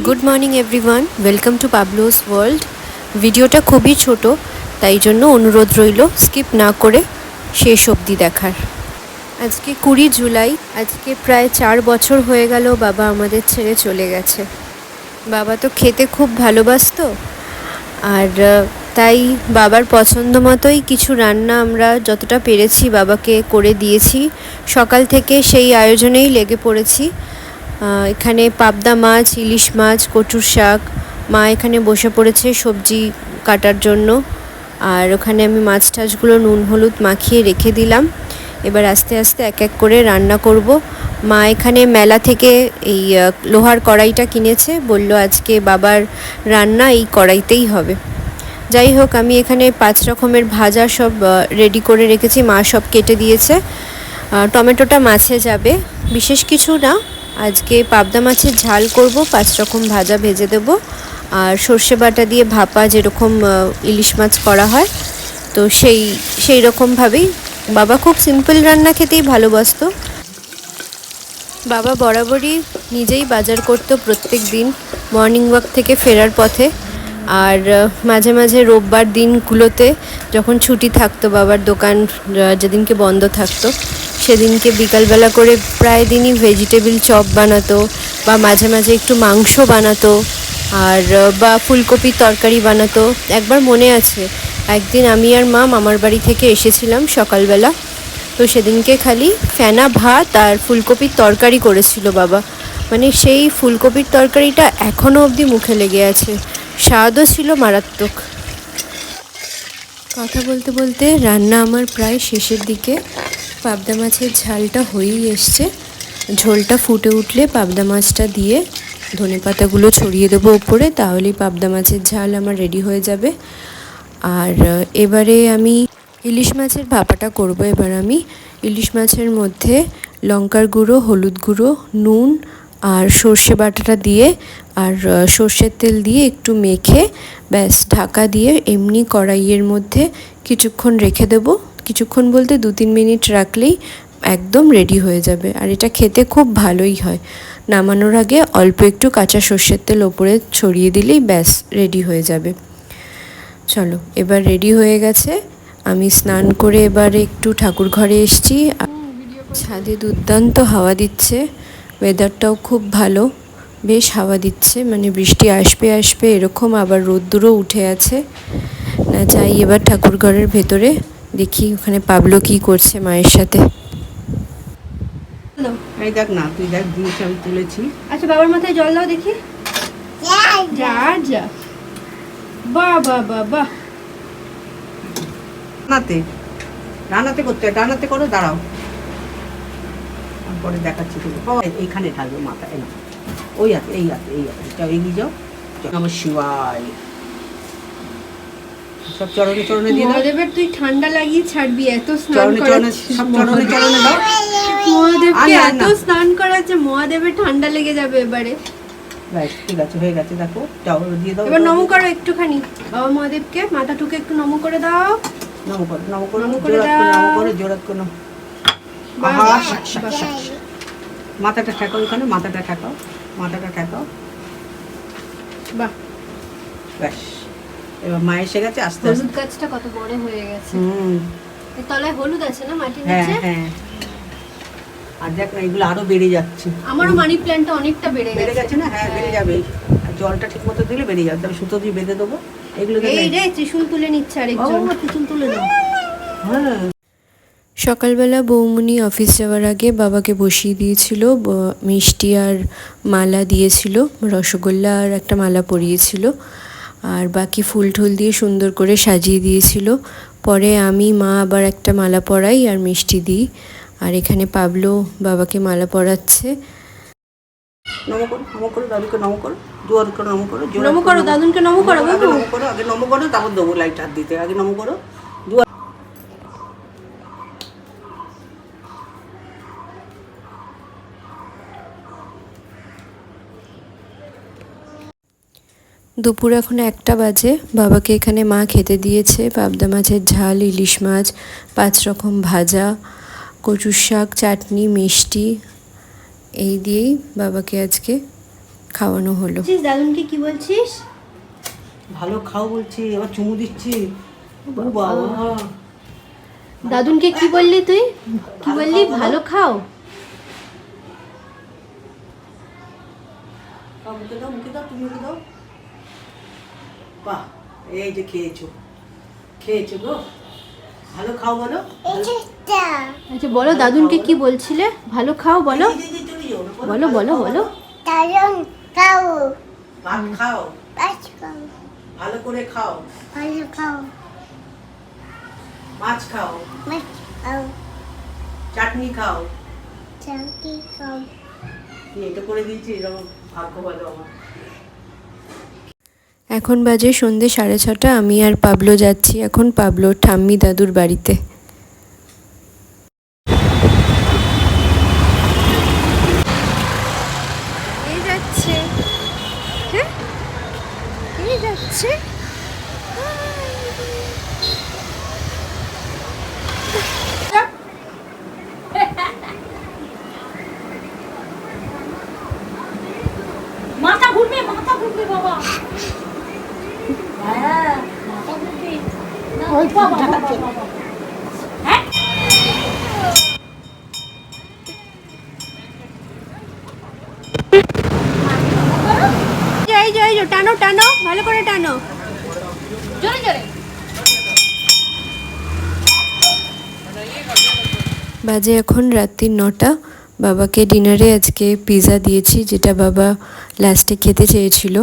Good morning everyone, welcome to Pablo's world. ভিডিওটা খুবই ছোট, তাই জন্য অনুরোধ রইল স্কিপ না করে শেষ অবধি দেখার। আজকে 20 জুলাই, আজকে প্রায় 4 বছর হয়ে গেল বাবা আমাদের ছেড়ে চলে গেছে। বাবা তো খেতে খুব ভালোবাসতো, আর তাই বাবার পছন্দ মতোই কিছু রান্না আমরা যতটা পেরেছি বাবাকে করে দিয়েছি। সকাল থেকে সেই আয়োজনেই লেগে পড়েছি। এখানে পাবদা মাছ, ইলিশ মাছ, কচুর শাক, মা এখানে বসে পড়েছে সবজি কাটার জন্য। আর ওখানে আমি মাছ টাছগুলো নুন হলুদ মাখিয়ে রেখে দিলাম। এবার আস্তে আস্তে এক এক করে রান্না করব। মা এখানে মেলা থেকে এই লোহার কড়াইটা কিনেছে, বলল আজকে বাবার রান্না এই কড়াইতেই হবে। যাই হোক, আমি এখানে 5 রকমের ভাজা সব রেডি করে রেখেছি, মা সব কেটে দিয়েছে। টমেটোটা মাছে যাবে, বিশেষ কিছু না। আজকে পাবদা মাছের ঝাল করব, 5 রকম ভাজা ভেজে দেব, আর সর্ষে বাটা দিয়ে ভাপা যেরকম ইলিশ মাছ করা হয়, তো সেই রকমভাবেই। বাবা খুব সিম্পল রান্না খেতেই ভালোবাসতো। বাবা বরাবরই নিজেই বাজার করতো প্রত্যেক দিন মর্নিং ওয়াক থেকে ফেরার পথে। আর মাঝে মাঝে রোববার দিনগুলোতে যখন ছুটি থাকতো, বাবার দোকান যেদিনকে বন্ধ থাকতো, সেদিনকে বিকালবেলা করে প্রায় দিনই ভেজিটেবিল চপ বানাতো, বা মাঝে মাঝে একটু মাংস বানাতো, আর বা ফুলকপির তরকারি বানাতো। একবার মনে আছে, একদিন আমি আর মা মামার বাড়ি থেকে এসেছিলাম সকালবেলা, তো সেদিনকে খালি ফেনা ভাত আর ফুলকপির তরকারি করেছিল বাবা। মানে সেই ফুলকপির তরকারিটা এখনও অবধি মুখে লেগে আছে, স্বাদও ছিল মারাত্মক। কথা বলতে বলতে রান্না আমার প্রায় শেষের দিকে। পাবদা মাছের ঝালটা হয়েই এসছে। ঝোলটা ফুটে উঠলে পাবদা মাছটা দিয়ে ধনেপাতাগুলো ছড়িয়ে দেবো উপরে, তাহলেই পাবদা মাছের ঝাল আমার রেডি হয়ে যাবে। আর এবারে আমি ইলিশ মাছের ভাপাটা করব। এবার আমি ইলিশ মাছের মধ্যে লঙ্কার গুঁড়ো, হলুদ গুঁড়ো, নুন আর সর্ষে বাটাটা দিয়ে আর সর্ষের তেল দিয়ে একটু মেখে ব্যাস ঢাকা দিয়ে এমনি কড়াইয়ের মধ্যে কিছুক্ষণ রেখে দেবো। কিছুক্ষণ বলতে 2-3 মিনিট রাখলেই একদম রেডি হয়ে যাবে। আর এটা খেতে খুব ভালোই হয়। নামানোর আগে অল্প একটু কাঁচা সর্ষের তেল ওপরে ছড়িয়ে দিলেই ব্যাস রেডি হয়ে যাবে। চলো, এবার রেডি হয়ে গেছে। আমি স্নান করে এবারে একটু ঠাকুর ঘরে এসেছি। ছাদে দুর্দান্ত হাওয়া দিচ্ছে, ওয়েদারটাও খুব ভালো, বেশ হাওয়া দিচ্ছে, মানে বৃষ্টি আসবে আসবে এরকম। আবার রোদ্দুরও উঠে আছে। না, যাই এবার ঠাকুর ঘরের ভেতরে, দেখি ওখানে পাবলো কি করছে মায়ের সাথে। এই দেখ না, তুই দেখ জিনিস আমি তুলেছি। আচ্ছা, বাবার মাথায় জল দাও দেখি। যা যা, বাহ বাহ বাহ বাহ। রান্নাতে করতে, রান্নাতে করো, দাঁড়াও পরে দেখাচ্ছি তুমি। এইখানে ঢালবে মাথা, এনা ওই হাতে, এই হাতে, এই হাতে যাও, এগিয়ে যাও। নমঃ শিবায়। সব চরণে চরণে দিয়ে দাও। মহাদেবের তুই ঠান্ডা লাগিয়ে ছাড়বি, এত স্নান চরণে চরণে, সব চরণে চরণে দাও। মহাদেবকে এত স্নান করাচ্ছে, মহাদেবের ঠান্ডা লেগে যাবে এবারে। ব্যাস, ঠিক আছে, হয়ে গেছে, দেখো যাও দিয়ে দাও। এবার নমো করো একটুখানি বাবা মহাদেবকে, মাথাটুকু একটু নমো করে দাও। নমো করো, নমো করো, নমো করো, জোরাত করো। মাথাটা ঠেকাও, এখানে মাথাটা ঠেকাও, মাথাটা ঠেকাও। বাহ, ব্যাস। এবার মা এসে গেছে, আস্তে আস্তে। হলুদ গাছটা কত বড় হয়ে গেছে। এর তলায় হলুদ আছে না মাটির হ্যাঁ নিচে? হ্যাঁ। আর দেখ না, এগুলো আরো বেড়ে যাচ্ছে। আমারও মানি প্ল্যান্টটা অনেকটা বেড়ে গেছে না? হ্যাঁ, বেড়ে যাবে। আর জলটা ঠিক মতো দিলে বেড়ে যাবে। তবে সুতো দিয়ে বেঁধে দেবো এগুলো। এই রে, ত্রিশূল তুলে নিচ্ছে আরেকজন। ত্রিশূল তুলে দাও। হ্যাঁ। সকালবেলা বৌমনি অফিস যাওয়ার আগে বাবাকে বসিয়ে দিয়েছিল, মিষ্টি আর মালা দিয়েছিল, রসগোল্লা আর একটা মালা পরিয়েছিল, আর বাকি ফুল ঠুল দিয়ে সুন্দর করে সাজিয়ে দিয়েছিল। পরে আমি, মা আবার একটা মালা পরাই আর মিষ্টি দিই। আর এখানে পাবলো বাবাকে মালা পরাচ্ছে। নমো করো, নমো করো, দাদুকে নমো করো, জোর করে নমো করো, নমো করো, দাদুকে নমো করো, নমো করো, আগে নমো করো, তারপর দেবো লাইট হাত দিতে। আগে নমো করো। দুপুর এখন 1টা বাজে। বাবাকে এখানে মা খেতে দিয়েছে পাবদা মাছের ঝাল, ইলিশ মাছ, 5 রকম ভাজা, কচুর শাক, চাটনি, মিষ্টি, এই দিয়েই বাবাকে আজকে খাওয়ানো হলো। দাদুনকে কি বলছিস? ভালো খাও বলছি, এবার চুমু দিচ্ছি। ও বাবা, দাদুনকে কি বললি তুই? কি বললি? ভালো খাও। মুখে দাও, মুখে দাও, তুমি মুখে দাও। বাহ, এই যে খেয়েছো, খেয়েছো গো, ভালো খাও বলো। আচ্ছা বলো দাদুনকে কি বলছিলে? ভালো খাও বলো, বলো বলো বলো। ভাত খাও, ভালো করে খাও, মাছ খাও, চাটনি খাও। এটা করে দিয়েছি, এরকম ভাগ্য ভালো আমার। এখন বাজে সন্ধে 6:30। আমি আর পাবলো যাচ্ছি এখন পাবলোর ঠাম্মি দাদুর বাড়িতে। এই যাচ্ছে, হ্যাঁ এই যাচ্ছে। মাথা ঘুরবে বাবা। হ্যাঁ মাথা ঘুরবে না বাবা। হ্যাঁ এই যে টানো টানো, ভালো করে টানো। জোরে জোরে। বাজে এখন রাত্রির 9টা। বাবাকে ডিনারে আজকে পিৎজা দিয়েছি, যেটা বাবা লাস্টে খেতে চেয়েছিল।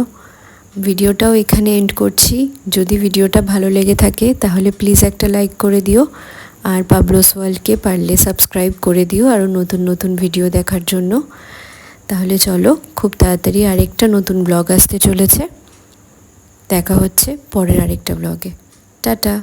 ভিডিওটাও এখানে এন্ড করছি। যদি ভিডিওটা ভালো লেগে থাকে তাহলে প্লিজ একটা লাইক করে দিও, আর পাবলোস ওয়ার্ল্ডকে পারলে সাবস্ক্রাইব করে দিও আরও নতুন নতুন ভিডিও দেখার জন্য। তাহলে চলো, খুব তাড়াতাড়ি আরেকটা নতুন ব্লগ আসতে চলেছে। দেখা হচ্ছে পরের আরেকটা ব্লগে। টাটা।